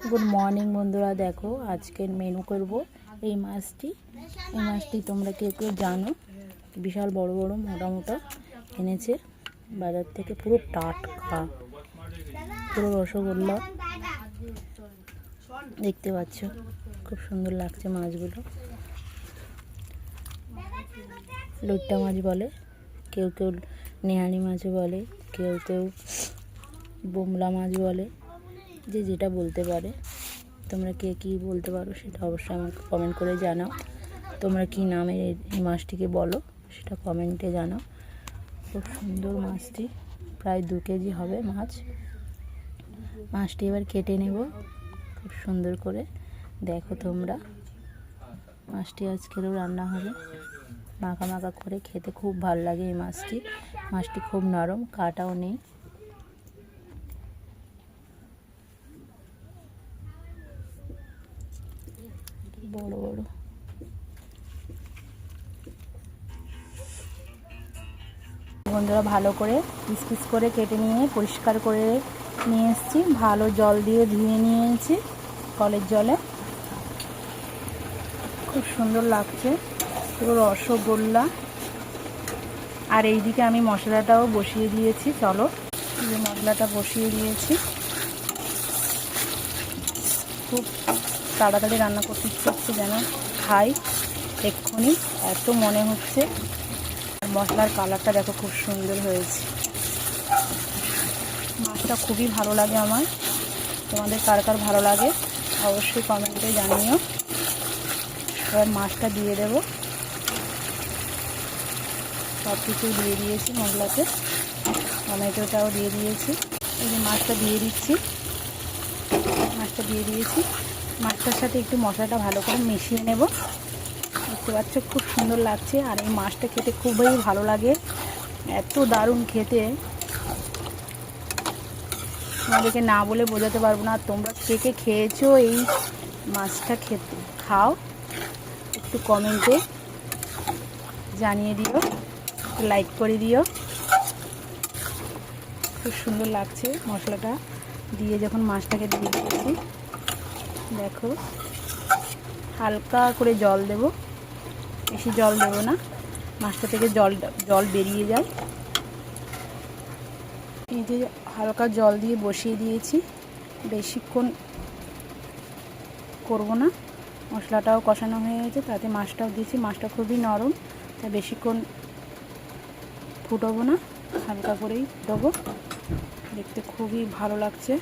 good morning बंधुरा देखो आज के मेनू करब এই মাছটি তোমরা কেউ কেউ জানো বিশাল বড় বড় মোটা মোটা এনেছে বাজার থেকে পুরো টাটকা পুরো রসগোল্লা দেখতে পাচ্ছ খুব সুন্দর লাগছে মাছগুলো লইট্টা মাছ বলে কেউ কেউ নেহারি মাছ বলে কেউ কেউ বোমলা মাছ বলে যে যেটা বলতে পারে তোমরা কে কী বলতে পারো সেটা অবশ্যই আমাকে কমেন্ট করে জানাও তোমরা কী নামে এই মাছটিকে বলো সেটা কমেন্টে জানাও খুব সুন্দর মাছটি প্রায় 2 কেজি হবে মাছটি এবার কেটে নেব খুব সুন্দর করে দেখো তোমরা মাছটি আজকেরও রান্না হবে মাখা মাখা করে খেতে খুব ভালো লাগে এই মাছটি খুব নরম কাটাও নেই বড় বড় বন্ধুরা ভালো করে পিস পিস করে কেটে নিয়ে পরিষ্কার করে নিয়ে এসেছি ভালো জল দিয়ে ধুয়ে নিয়েছি কলের জলে খুব সুন্দর লাগছে পুরো রসগোল্লা আর এইদিকে আমি মশলাটাও বসিয়ে দিয়েছি চলো এই মশলাটা বসিয়ে দিয়েছি খুব তাড়াতাড়ি রান্না করতে ইচ্ছে হচ্ছে যেন খাই এক্ষুনি এত মনে হচ্ছে মশলার কালারটা দেখো খুব সুন্দর হয়েছে মাছটা খুবই ভালো লাগে আমার তোমাদের কার কার ভালো লাগে অবশ্যই কমেন্টে জানিও এবার মাছটা দিয়ে দেব সব কিছু দিয়ে দিয়েছি মশলাতে টমেটোটাও দিয়ে দিয়েছি এই যে মাছটা দিয়ে দিচ্ছি মাছটার সাথে একটু মশলাটা ভালো করে মিশিয়ে নেব দেখতে পাচ্ছ খুব সুন্দর লাগছে আর এই মাছটা খেতে খুবই ভালো লাগে এত দারুণ খেতে তোমাদেরকে না বলে বোঝাতে পারবো না তোমরা কে কে খেয়েছো এই মাছটা খাও একটু কমেন্টে জানিয়ে দিও লাইক করে দিও খুব সুন্দর লাগছে মশলাটা দিয়ে যখন মাছটাকে দিয়ে দিয়েছি দেখো হালকা করে জল দেব বেশি জল দেব না মাছটা থেকে জল বেরিয়ে যায় এই যে হালকা জল দিয়ে বসিয়ে দিয়েছি বেশিক্ষণ করব না মশলাটাও কষানো হয়ে গেছে তাতে মাছটাও দিয়েছি মাছটা খুবই নরম তাই বেশিক্ষণ ফুটাবো না হালকা করেই ফুটাবো দেখতে খুবই ভালো লাগছে